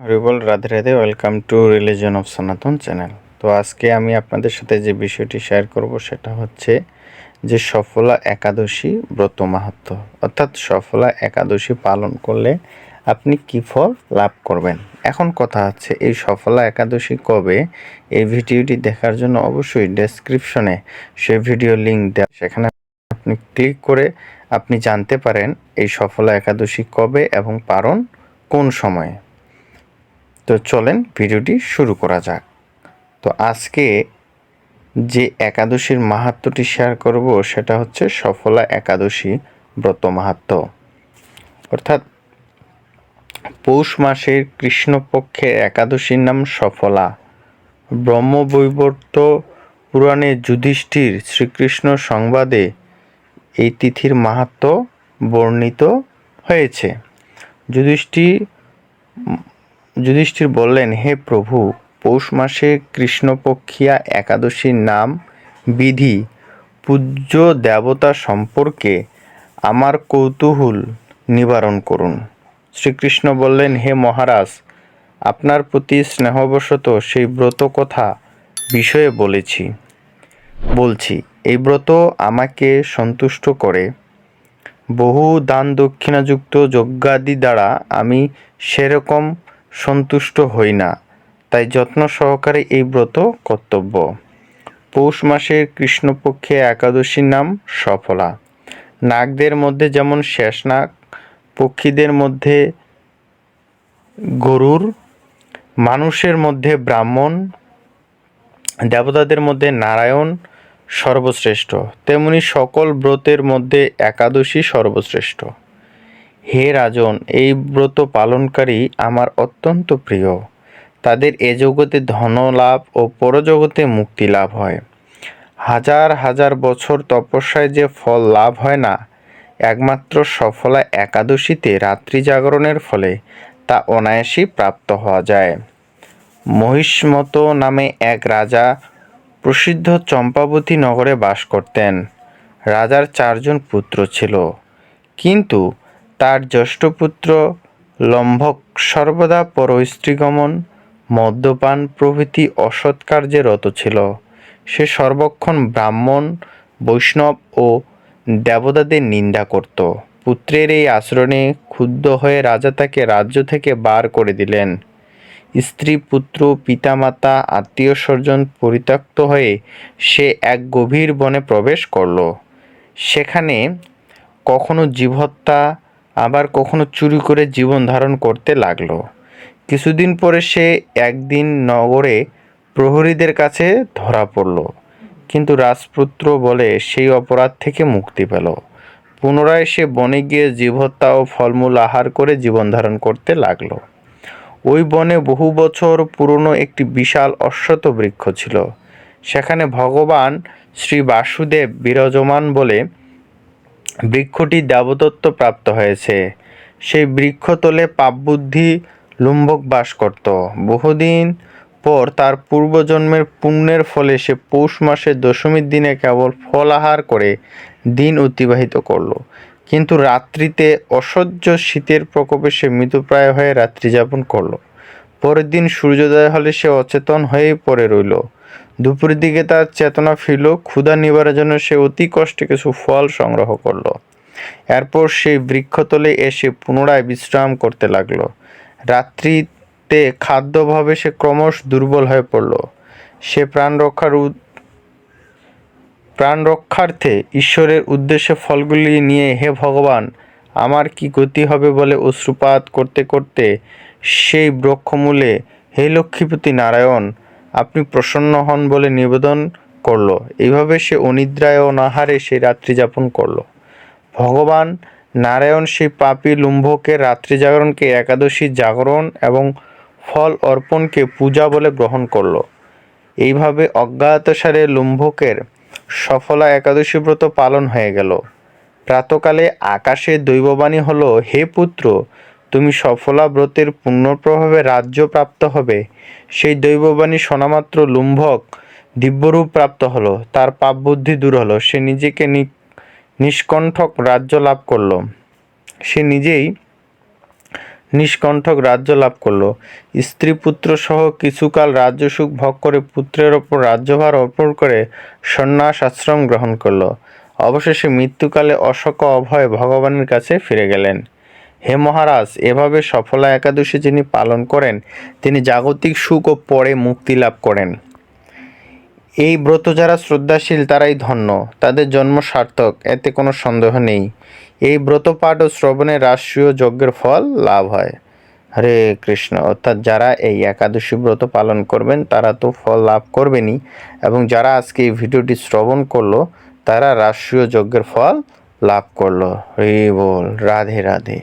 Horrible, Radhe Radhe. Welcome to religion of সনাতন channel. তো আজকে আমি আপনাদের সাথে যে বিষয়টি শেয়ার করব সেটা হচ্ছে যে সফলা একাদশী ব্রত মাহাত্ম্য, অর্থাৎ সফলা একাদশী পালন করলে আপনি কী ফল লাভ করবেন। এখন কথা হচ্ছে এই সফলা একাদশী কবে, এই ভিডিওটি দেখার জন্য অবশ্যই ডেসক্রিপশনে সেই ভিডিও লিঙ্ক দেওয়া, সেখানে আপনি ক্লিক করে আপনি জানতে পারেন এই সফলা একাদশী কবে এবং পালন কোন সময়ে। তো চলেন ভিডিওটি শুরু করা যাক। তো আজকে যে একাদশীর মাহাত্ম্যটি শেয়ার করব সেটা হচ্ছে সফলা একাদশী ব্রত মাহাত্ম্য, অর্থাৎ পৌষ মাসের কৃষ্ণপক্ষের একাদশীর নাম সফলা। ব্রহ্মবৈবর্ত পুরাণে যুধিষ্ঠির শ্রীকৃষ্ণ সংবাদে এই তিথির মাহাত্ম্য বর্ণিত হয়েছে। যুধিষ্ঠির বললেন, হে প্রভু, পৌষ মাসে কৃষ্ণপক্ষিয়া একাদশীর নাম বিধি পূজ্য দেবতা সম্পর্কে আমার কৌতূহল নিবারণ করুন। শ্রীকৃষ্ণ বললেন, হে মহারাজ, আপনার প্রতি স্নেহবশত সেই ব্রত কথা বিষয়ে বলছি। এই ব্রত আমাকে সন্তুষ্ট করে। বহু দান দক্ষিণাযুক্ত যজ্ঞাদি দ্বারা আমি সেরকম সন্তুষ্ট হই না, তাই যত্ন সহকারে এই ব্রত কর্তব্য। পৌষ মাসের কৃষ্ণপক্ষে একাদশীর নাম সফলা। নাগদের মধ্যে যেমন শেষনাগ, পক্ষীদের মধ্যে গরুড়, মানুষের মধ্যে ব্রাহ্মণ, দেবতাদের মধ্যে নারায়ণ সর্বশ্রেষ্ঠ, তেমনি সকল ব্রতের মধ্যে একাদশী সর্বশ্রেষ্ঠ। হে রাজন, এই ব্রত পালনকারী আমার অত্যন্ত প্রিয়। তাদের এ জগতে ধনলাভ ও পরজগতে মুক্তি লাভ হয়। হাজার হাজার বছর তপস্যায় যে ফল লাভ হয় না, একমাত্র সফলা একাদশীতে রাত্রি জাগরণের ফলে তা অনায়াসেই প্রাপ্ত হওয়া যায়। মহিষ্মত নামে এক রাজা প্রসিদ্ধ চম্পাবতী নগরে বাস করতেন। রাজার 4 জন পুত্র ছিল, কিন্তু তার জ্যেষ্ঠ পুত্র লম্ভক সর্বদা পরস্ত্রীগমন, মদ্যপান প্রভৃতি অসৎ কার্যে রত ছিল। সে সর্বক্ষণ ব্রাহ্মণ, বৈষ্ণব ও দেবতাদের নিন্দা করত। পুত্রের এই আচরণে ক্ষুব্ধ হয়ে রাজা তাকে রাজ্য থেকে বার করে দিলেন। স্ত্রী, পুত্র, পিতামাতা, আত্মীয় স্বজন পরিত্যক্ত হয়ে সে এক গভীর বনে প্রবেশ করল। সেখানে কখনো জীবহত্যা, আবার কখনো চুরি করে জীবন ধারণ করতে লাগলো। কিছুদিন পরে সে একদিন নগরে প্রহরীদের কাছে ধরা পড়ল, কিন্তু রাজপুত্র বলে সেই অপরাধ থেকে মুক্তি পেল। পুনরায় সে বনে গিয়ে জীবহত্যা ও ফলমূল আহার করে জীবন ধারণ করতে লাগলো। ওই বনে বহু বছর পুরনো একটি বিশাল অশ্বত্থ বৃক্ষ ছিল। সেখানে ভগবান শ্রী বাসুদেব বিরাজমান বলে বৃক্ষটি দেবদত্ত প্রাপ্ত হয়েছে। সেই বৃক্ষতলে পাপবুদ্ধি লুম্বক বাস করত। বহুদিন পর তার পূর্বজন্মের পুণ্যের ফলে সে পৌষ মাসের দশমীর দিনে কেবল ফল আহার করে দিন অতিবাহিত করল। কিন্তু রাত্রিতে অসহ্য শীতের প্রকোপে সে মৃতপ্রায় হয়ে রাত্রি যাপন করল। পরের দিন সূর্যোদয় হলে সে অচেতন হয়েই পড়ে রইল। দুপুরের দিকে তার চেতনা ফিরল। ক্ষুধা নিবারণের জন্য সে অতি কষ্টে কিছু ফল সংগ্রহ করল। এরপর সেই বৃক্ষতলে এসে পুনরায় বিশ্রাম করতে লাগলো। রাত্রিতে খাদ্যভাবে সে ক্রমশ দুর্বল হয়ে পড়ল। সে প্রাণ রক্ষার্থে ঈশ্বরের উদ্দেশ্যে ফলগুলি নিয়ে, হে ভগবান, আমার কি গতি হবে বলে অশ্রুপাত করতে করতে সেই বৃক্ষমূলে, হে লক্ষ্মীপতি নারায়ণ, আপনি প্রসন্ন হন বলে নিবেদন করল। এইভাবে সে অনিদ্রায় অনাহারে সেই রাত্রি যাপন করল। ভগবান নারায়ণ সেই পাপী লুম্ভকের রাত্রি জাগরণকে একাদশী জাগরণ এবং ফল অর্পণকে পূজা বলে গ্রহণ করল। এইভাবে অজ্ঞাতসারে লুম্ভকের সফলা একাদশী ব্রত পালন হয়ে গেল। প্রাতকালে আকাশে দৈববাণী হলো, হে পুত্র, তুমি সফলা ব্রতের পুণ্যপ্রভাবে রাজ্য প্রাপ্ত হবে। সেই দৈববাণী শোনামাত্র লুম্ভক দিব্যরূপ প্রাপ্ত হলো। তার পাপ বুদ্ধি দূর হলো। সে নিজেকে নিষ্কণ্ঠক রাজ্য লাভ করল। সে নিজেই নিষ্কণ্ঠক রাজ্য লাভ করল। স্ত্রী পুত্র সহ কিছুকাল রাজ্যসুখ ভোগ করে পুত্রের ওপর রাজ্যভার অর্পণ করে সন্ন্যাস আশ্রম গ্রহণ করল। অবশেষে মৃত্যুকালে অশোক অভয় ভগবানের কাছে ফিরে গেলেন। হে মহারাজ, এভাবে সফলা একাদশী যিনি পালন করেন তিনি জাগতিক সুখ ও পরে মুক্তি লাভ করেন। এই ব্রত যারা শ্রদ্ধাশীল তারাই ধন্য, তাদের জন্ম সার্থক, এতে কোনো সন্দেহ নেই। এই ব্রত পাঠ ও শ্রবণে রাষ্ট্রীয় যজ্ঞের ফল লাভ হয়। হরে কৃষ্ণ। অর্থাৎ যারা এই একাদশী ব্রত পালন করবেন তারা তো ফল লাভ করবেনই, এবং যারা আজকে এই ভিডিওটি শ্রবণ করলো তারা রাষ্ট্রীয় যজ্ঞের ফল লাভ করলো। হরি বল। রাধে রাধে।